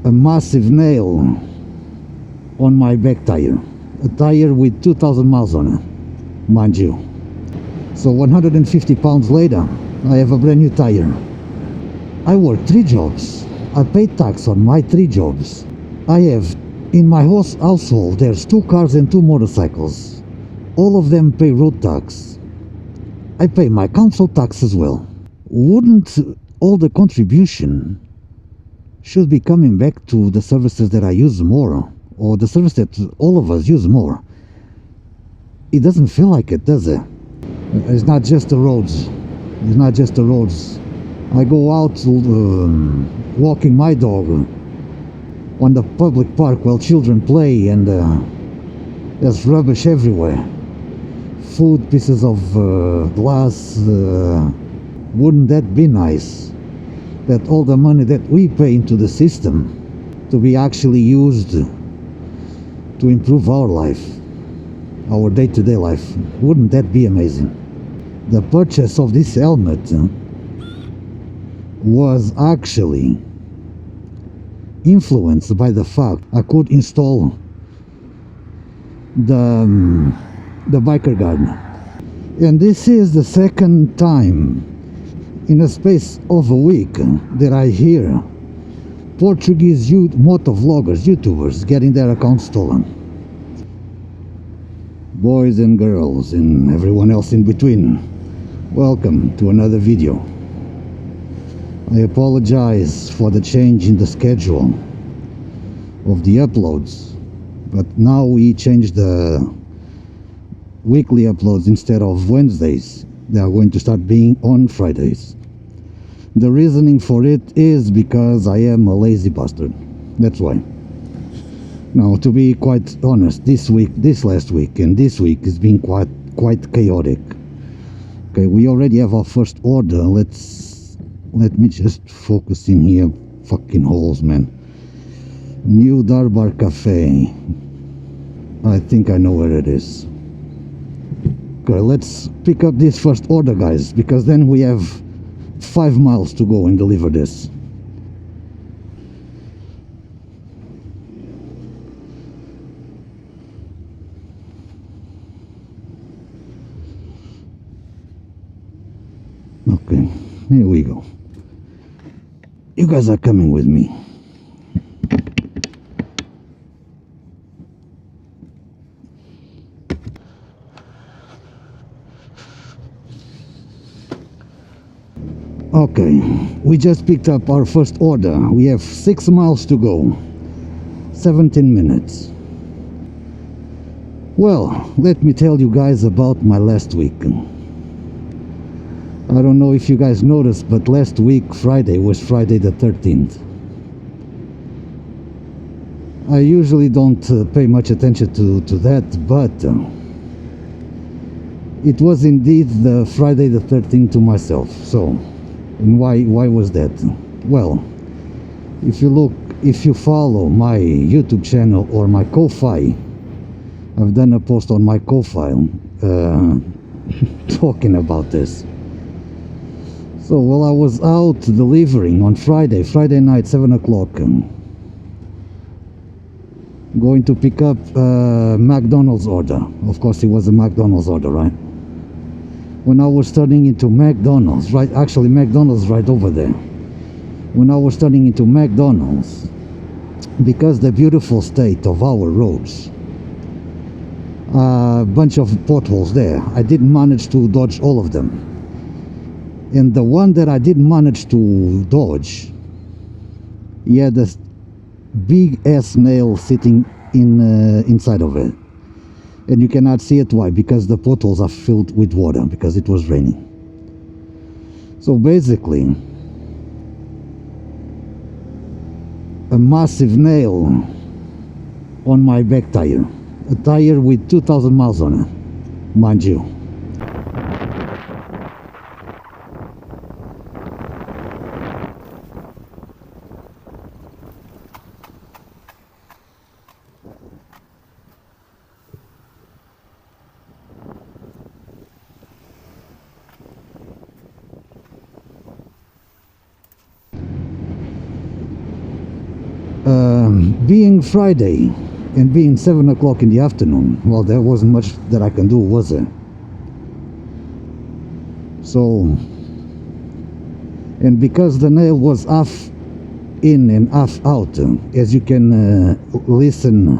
a massive nail on my back tire. A tire with 2,000 miles on it, mind you. So 150 pounds later, I have a brand new tire. I work 3 jobs. I pay tax on my 3 jobs. I have, in my household, there's 2 cars and 2 motorcycles. All of them pay road tax. I pay my council tax as well. Wouldn't all the contribution should be coming back to the services that I use more, or the service that all of us use more? It doesn't feel like it, does it? It's not just the roads. It's not just the roads. I go out walking my dog on the public park while children play, and there's rubbish everywhere. Food, pieces of glass. Wouldn't that be nice? That all the money that we pay into the system to be actually used to improve our life, our day-to-day life. Wouldn't that be amazing? The purchase of this helmet was actually influenced by the fact I could install the biker guard. And this is the second time in a space of a week that I hear Portuguese motovloggers, YouTubers, getting their accounts stolen. Boys and girls and everyone else in between, welcome to another video. I apologize for the change in the schedule of the uploads, but now we changed the weekly uploads. Instead of Wednesdays, they are going to start being on Fridays. The reasoning for it is because I am a lazy bastard. That's why. Now, to be quite honest, this last week and this week has been quite chaotic. Okay, we already have our first order. Let me just focus in here. Fucking holes, man. New Darbar Cafe. I think I know where it is. Okay, let's pick up this first order, guys, because then we have 5 miles to go and deliver this. Okay, here we go. You guys are coming with me. Okay, we just picked up our first order. We have 6 miles to go. 17 minutes. Well, let me tell you guys about my last week. I don't know if you guys noticed, but last week, Friday, was Friday the 13th. I usually don't pay much attention to that, but it was indeed the Friday the 13th to myself. So, and why was that? Well, if you follow my YouTube channel or my Ko-Fi, I've done a post on my Ko-Fi talking about this. So while I was out delivering on Friday night, 7 o'clock, going to pick up a McDonald's order. Of course, it was a McDonald's order, right? When I was turning into McDonald's, right? Actually, McDonald's right over there. When I was turning into McDonald's, because the beautiful state of our roads, a bunch of potholes there. I didn't manage to dodge all of them. And the one that I didn't manage to dodge, he had a big ass nail sitting inside of it. And you cannot see it. Why? Because the potholes are filled with water, because it was raining. So basically, a massive nail on my back tire. A tire with 2,000 miles on it, mind you. Being Friday and being 7 o'clock in the afternoon, well, there wasn't much that I can do, was there? So, and because the nail was half in and half out, as you can listen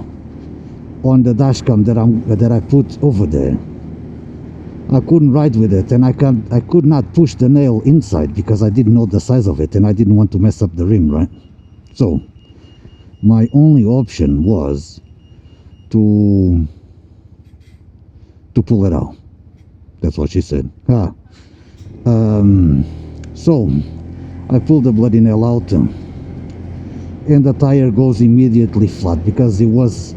on the dashcam that I put over there, I couldn't ride with it, and I could not push the nail inside because I didn't know the size of it and I didn't want to mess up the rim, right? So my only option was to pull it out. That's what she said. So I pulled the bloody nail out, and the tire goes immediately flat because it was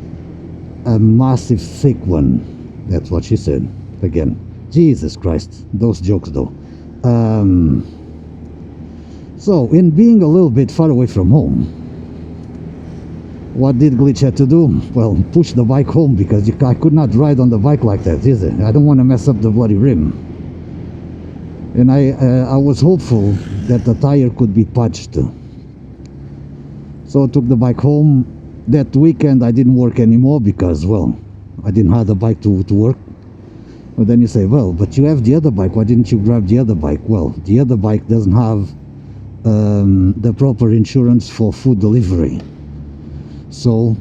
a massive thick one. That's what she said. Again, Jesus Christ, those jokes though. So in being a little bit far away from home, what did Glitch have to do? Well, push the bike home, because I could not ride on the bike like that, is it? I don't want to mess up the bloody rim. And I was hopeful that the tire could be patched. So I took the bike home. That weekend I didn't work anymore because, well, I didn't have the bike to work. But then you say, well, but you have the other bike, why didn't you grab the other bike? Well, the other bike doesn't have the proper insurance for food delivery. So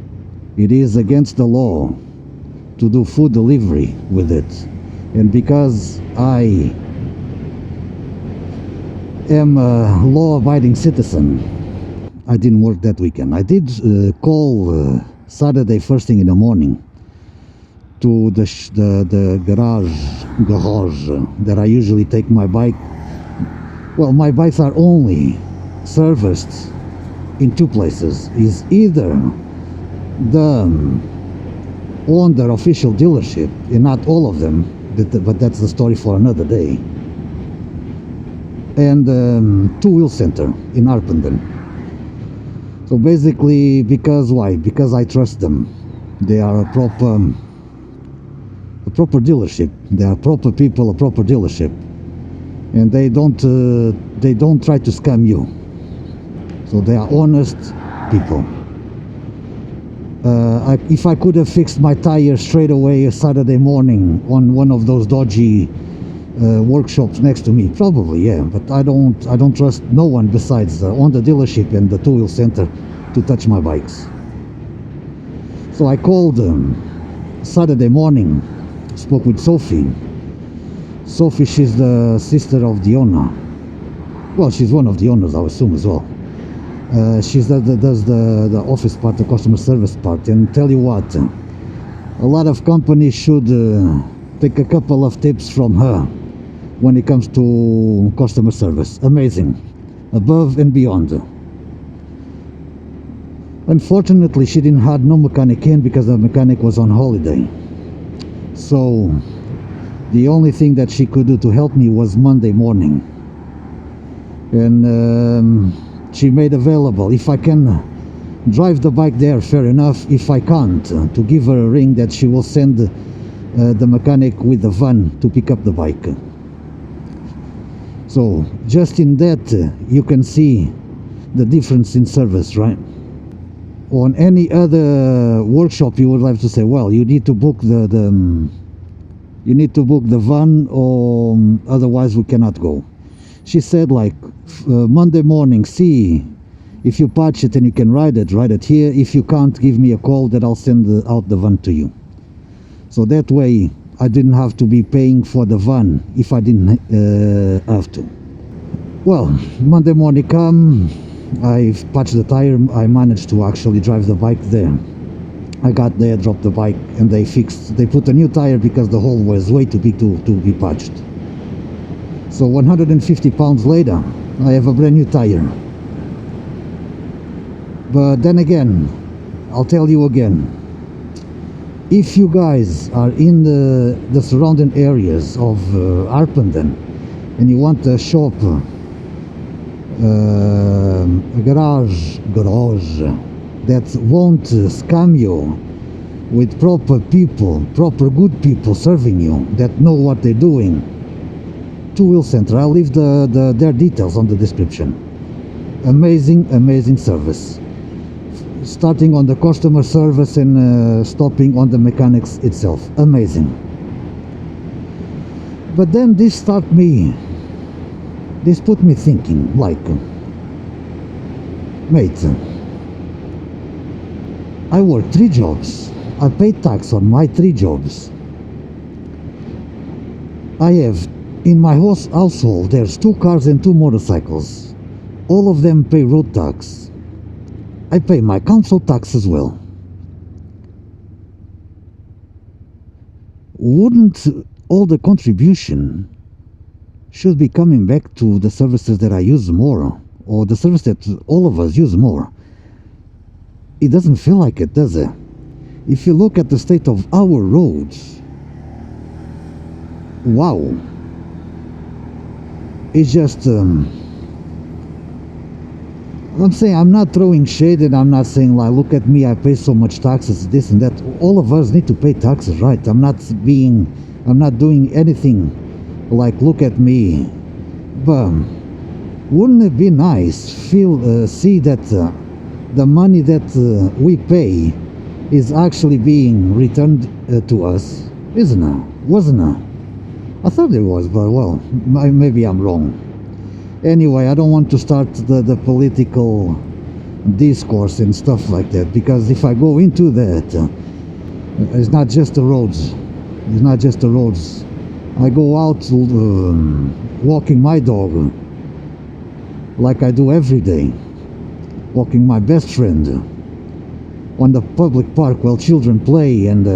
it is against the law to do food delivery with it. And because I am a law-abiding citizen, I didn't work that weekend. I did call Saturday first thing in the morning to the garage that I usually take my bike. Well, my bikes are only serviced in two places. Is either on their official dealership, and not all of them, but that's the story for another day, and two-wheel center in Harpenden. So basically, because why? Because I trust them. They are a proper dealership. They are proper people, a proper dealership, and they don't try to scam you. So they are honest people. If I could have fixed my tire straight away Saturday morning on one of those dodgy workshops next to me, probably, yeah. But I don't trust no one besides on the dealership and the two-wheel center to touch my bikes. So I called Saturday morning, spoke with Sophie. Sophie, she's the sister of the owner. Well, she's one of the owners, I assume, as well. She's does the office part, the customer service part. And tell you what, a lot of companies should take a couple of tips from her when it comes to customer service. Amazing, above and beyond. Unfortunately, she didn't have no mechanic in because the mechanic was on holiday. So the only thing that she could do to help me was Monday morning. And she made available, if I can drive the bike there, fair enough. If I can't, to give her a ring that she will send the mechanic with the van to pick up the bike. So just in that you can see the difference in service, right? On any other workshop you would have to say, well, you need to book the van, or otherwise we cannot go. She said, like, Monday morning, see if you patch it and you can ride it here. If you can't, give me a call that I'll send out the van to you. So that way I didn't have to be paying for the van if I didn't have to. Well, Monday morning come, I patched the tire. I managed to actually drive the bike there. I got there, dropped the bike, and they put a new tire because the hole was way too big to be patched. So 150 pounds later, I have a brand new tire. But then again, I'll tell you again, if you guys are in the surrounding areas of Harpenden and you want a shop, a garage that won't scam you, with proper people, proper good people serving you, that know what they're doing, two-wheel center. I'll leave their details on the description. Amazing service. starting on the customer service and stopping on the mechanics itself. Amazing. But then this put me thinking, like, mate, I work 3 jobs. I pay tax on my 3 jobs. I have, in my household, there's 2 cars and 2 motorcycles. All of them pay road tax. I pay my council tax as well. Wouldn't all the contribution should be coming back to the services that I use more, or the service that all of us use more? It doesn't feel like it, does it? If you look at the state of our roads, wow, it's just I'm saying, I'm not throwing shade, and I'm not saying like, look at me, I pay so much taxes, this and that. All of us need to pay taxes, right? I'm not doing anything like, look at me. But wouldn't it be nice see that the money that we pay is actually being returned to us, isn't it? Wasn't it? I thought it was, but well, maybe I'm wrong. Anyway, I don't want to start the political discourse and stuff like that, because if I go into that, it's not just the roads. It's not just the roads. I go out walking my dog, like I do every day, walking my best friend on the public park while children play, and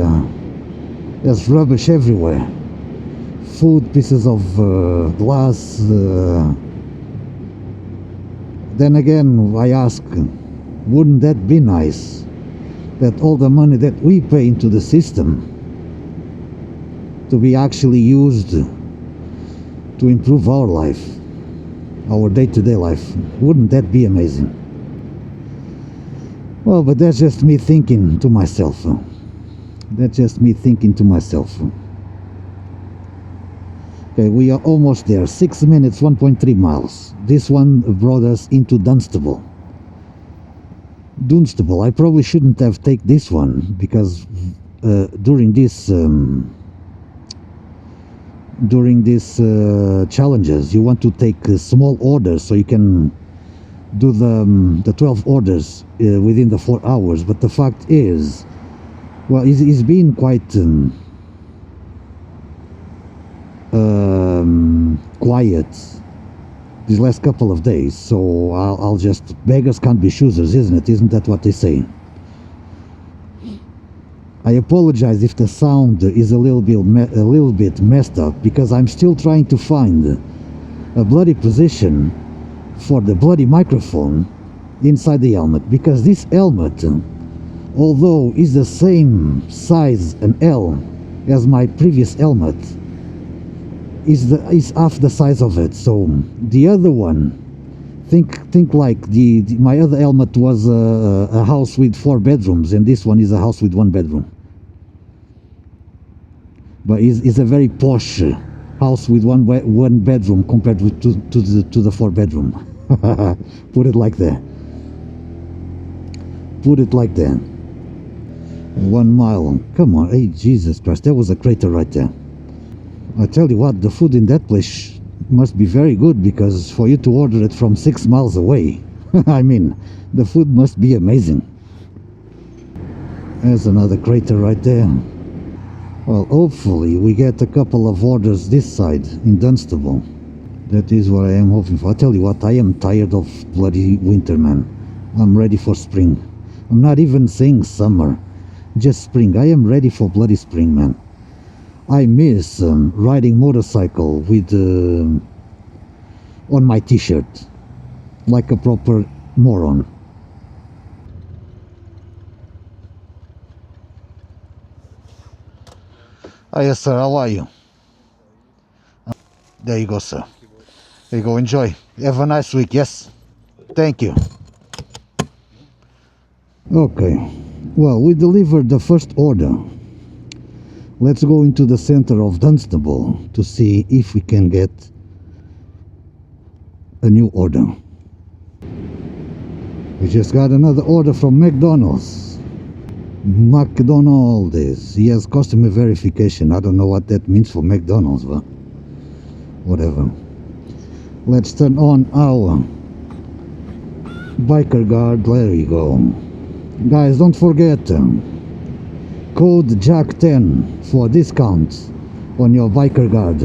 there's rubbish everywhere. Food, pieces of glass. Then again, I ask, wouldn't that be nice? That all the money that we pay into the system to be actually used to improve our life, our day-to-day life. Wouldn't that be amazing? Well, but that's just me thinking to myself. That's just me thinking to myself. Okay, we are almost there. 6 minutes, 1.3 miles. This one brought us into Dunstable. I probably shouldn't have taken this one, because during these challenges, you want to take small orders so you can do the 12 orders within the 4 hours. But the fact is, well, it's been quite quiet these last couple of days, so I'll just, beggars can't be choosers, isn't it? Isn't that what they say? I apologize if the sound is a little bit messed up, because I'm still trying to find a bloody position for the bloody microphone inside the helmet, because this helmet, although is the same size and L as my previous helmet, is half the size of it. So the other one, think like my other helmet was a house with 4 bedrooms, and this one is a house with 1 bedroom. But it's a very posh house with one bedroom compared with to the 4 bedroom. Put it like that. Put it like that. 1 mile. Come on, hey, Jesus Christ, that was a crater right there. I tell you what, the food in that place must be very good, because for you to order it from 6 miles away, I mean, the food must be amazing. There's another crater right there. Well, hopefully we get a couple of orders this side in Dunstable. That is what I am hoping for. I tell you what, I am tired of bloody winter, man. I'm ready for spring. I'm not even saying summer, just spring. I am ready for bloody spring, man. I miss riding motorcycle with on my t-shirt like a proper moron. Hi, yes, sir. How are you? There you go, sir. There you go. Enjoy. Have a nice week. Yes. Thank you. Okay. Well, we delivered the first order. Let's go into the center of Dunstable to see if we can get a new order. We just got another order from McDonald's. McDonald's. He has customer verification. I don't know what that means for McDonald's, but whatever. Let's turn on our biker guard. There we go. Guys, don't forget code JACK10 for discounts on your biker guard.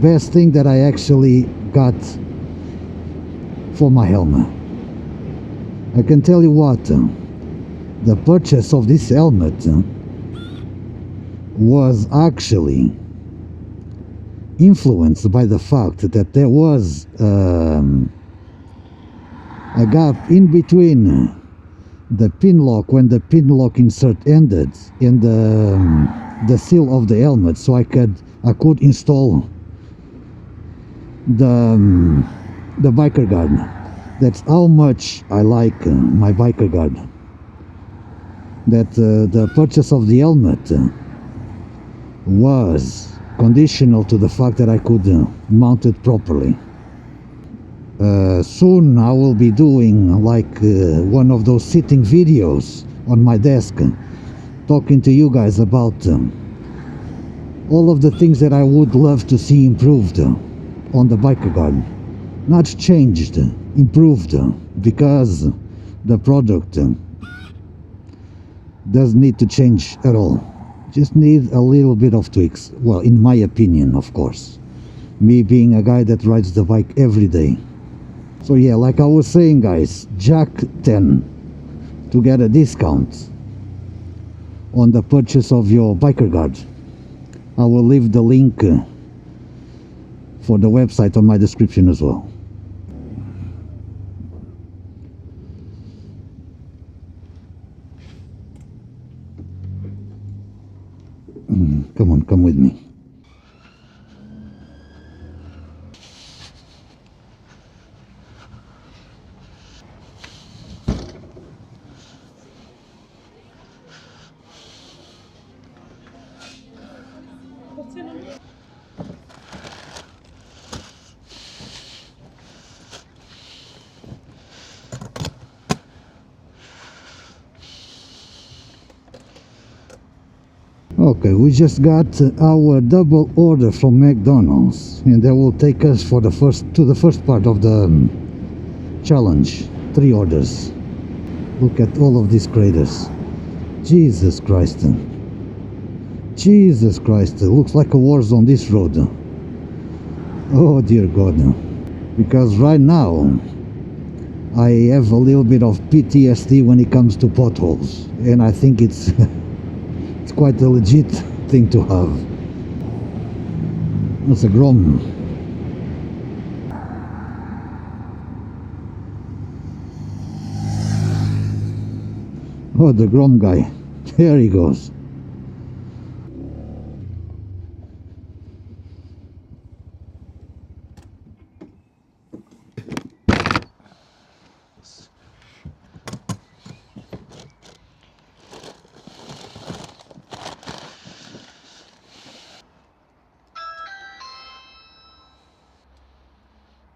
Best thing that I actually got for my helmet. I can tell you what, the purchase of this helmet was actually influenced by the fact that there was a gap in between the pin lock, when the pin lock insert ended, in the seal of the helmet, so I could install the biker guard. That's how much I like my biker guard. That the purchase of the helmet was conditional to the fact that I could mount it properly. Soon I will be doing like one of those sitting videos on my desk, talking to you guys about all of the things that I would love to see improved on the biker guard. Not changed, improved, because the product doesn't need to change at all. Just need a little bit of tweaks. Well, in my opinion, of course. Me being a guy that rides the bike every day. So yeah, like I was saying, guys, JACK10 to get a discount on the purchase of your biker guard. I will leave the link for the website on my description as well. Come on, come with me. Okay, we just got our double order from McDonald's, and that will take us to the first part of the challenge. 3 orders. Look at all of these craters. Jesus Christ. Jesus Christ. It looks like a war zone, this road. Oh dear God. Because right now I have a little bit of PTSD when it comes to potholes, and I think it's it's quite a legit thing to have. That's a Grom. Oh, the Grom guy. There he goes.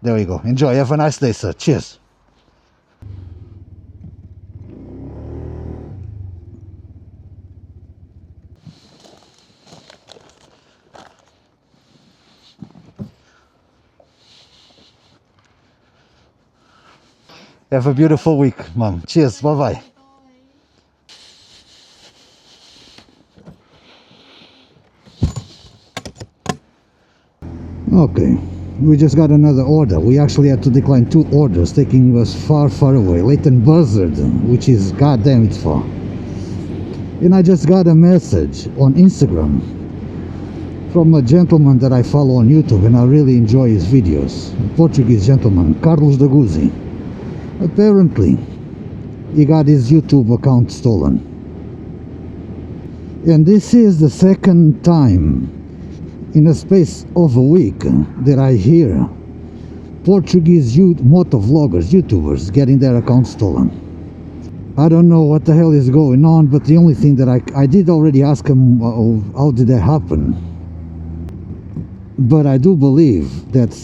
There we go. Enjoy. Have a nice day, sir. Cheers. Have a beautiful week, Mom. Cheers. Bye-bye. Okay. We just got another order. We actually had to decline 2 orders, taking us far, far away. Leighton Buzzard, which is goddamn it's far. And I just got a message on Instagram from a gentleman that I follow on YouTube, and I really enjoy his videos. A Portuguese gentleman, Carlos da Guzzi. Apparently, he got his YouTube account stolen. And this is the second time in a space of a week that I hear Portuguese motovloggers, YouTubers, getting their accounts stolen. I don't know what the hell is going on, but the only thing that I did already ask him how did that happen. But I do believe that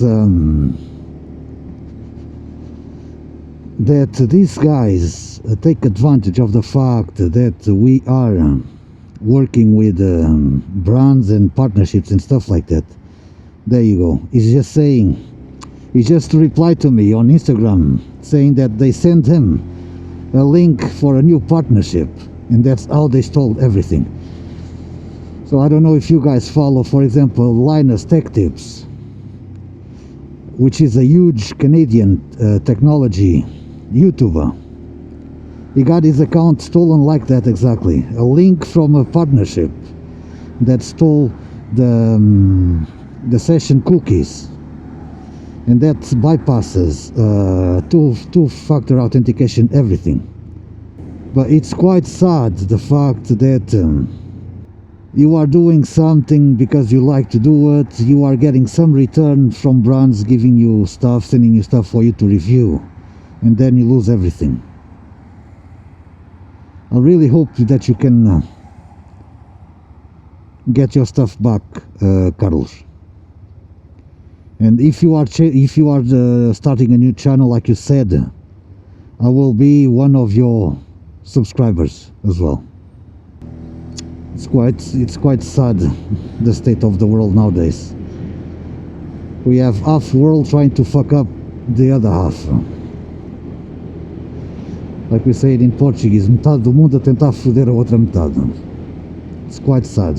that these guys take advantage of the fact that we are working with brands and partnerships and stuff like that. There you go. He's just saying, he just replied to me on Instagram saying that they sent him a link for a new partnership, and that's how they stole everything. So I don't know if you guys follow, for example, Linus Tech Tips, which is a huge Canadian technology YouTuber. He got his account stolen like that exactly. A link from a partnership that stole the session cookies, and that bypasses two-factor authentication, everything. But it's quite sad, the fact that you are doing something because you like to do it, you are getting some return from brands giving you stuff, sending you stuff for you to review, and then you lose everything. I really hope that you can get your stuff back, Carlos. And if you are starting a new channel, like you said, I will be one of your subscribers as well. It's quite sad, the state of the world nowadays. We have half world trying to fuck up the other half. Like we say it in Portuguese, metade do mundo a tentar foder a outra metade. It's quite sad.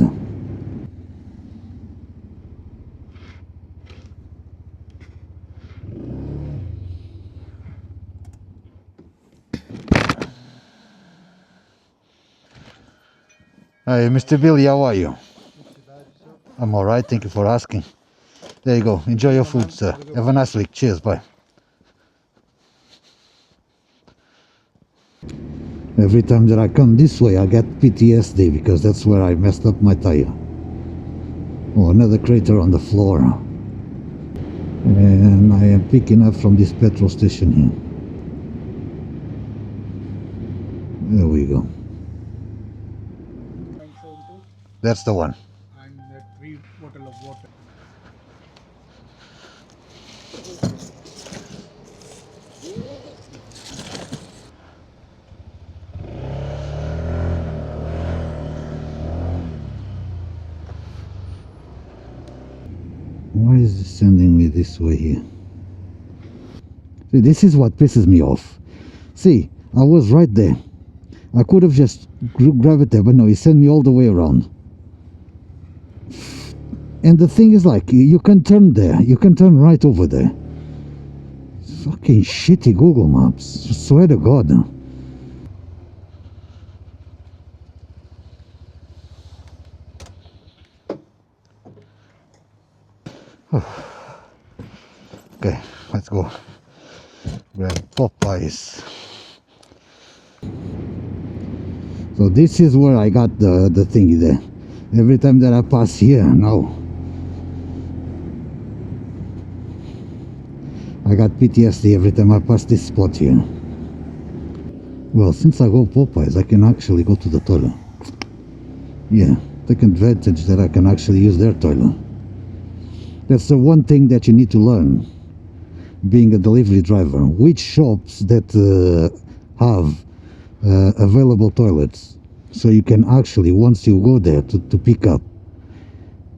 Hi, Mr. Billy, how are you? I'm alright, thank you for asking. There you go, enjoy your food, sir. Have a nice week, cheers, bye. Every time that I come this way, I get PTSD because that's where I messed up my tire. Oh, another crater on the floor. And I am picking up from this petrol station here. There we go. That's the one. And 3 bottles of water. Why is it sending me this way here? See, this is what pisses me off. See, I was right there. I could have just grabbed it there, but no, he sent me all the way around. And the thing is, like, you can turn there, you can turn right over there. Fucking shitty Google Maps, swear to God. Okay, let's go grab Popeyes. So this is where I got the thingy there. Every time that I pass here now, I got PTSD every time I pass this spot here. Well, since I go Popeyes, I can actually go to the toilet. Yeah, take advantage that I can actually use their toilet. That's the one thing that you need to learn, being a delivery driver. Which shops that have available toilets, so you can actually, once you go there to pick up,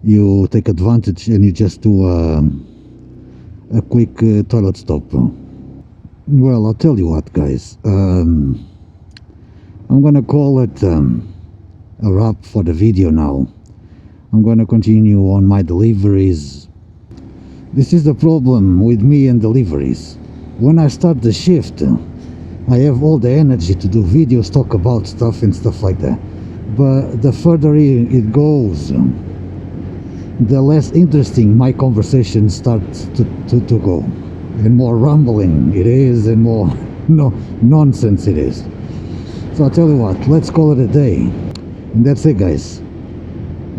you take advantage and you just do a quick toilet stop. Well, I'll tell you what, guys, I'm gonna call it a wrap for the video now. I'm gonna continue on my deliveries. This is the problem with me and deliveries. When I start the shift, I have all the energy to do videos, talk about stuff and stuff like that. But the further it goes, the less interesting my conversation starts to go. And more rumbling it is, and more nonsense it is. So I'll tell you what, let's call it a day. And that's it, guys.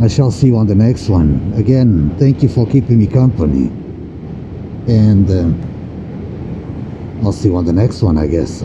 I shall see you on the next one. Again, thank you for keeping me company. And I'll see you on the next one, I guess.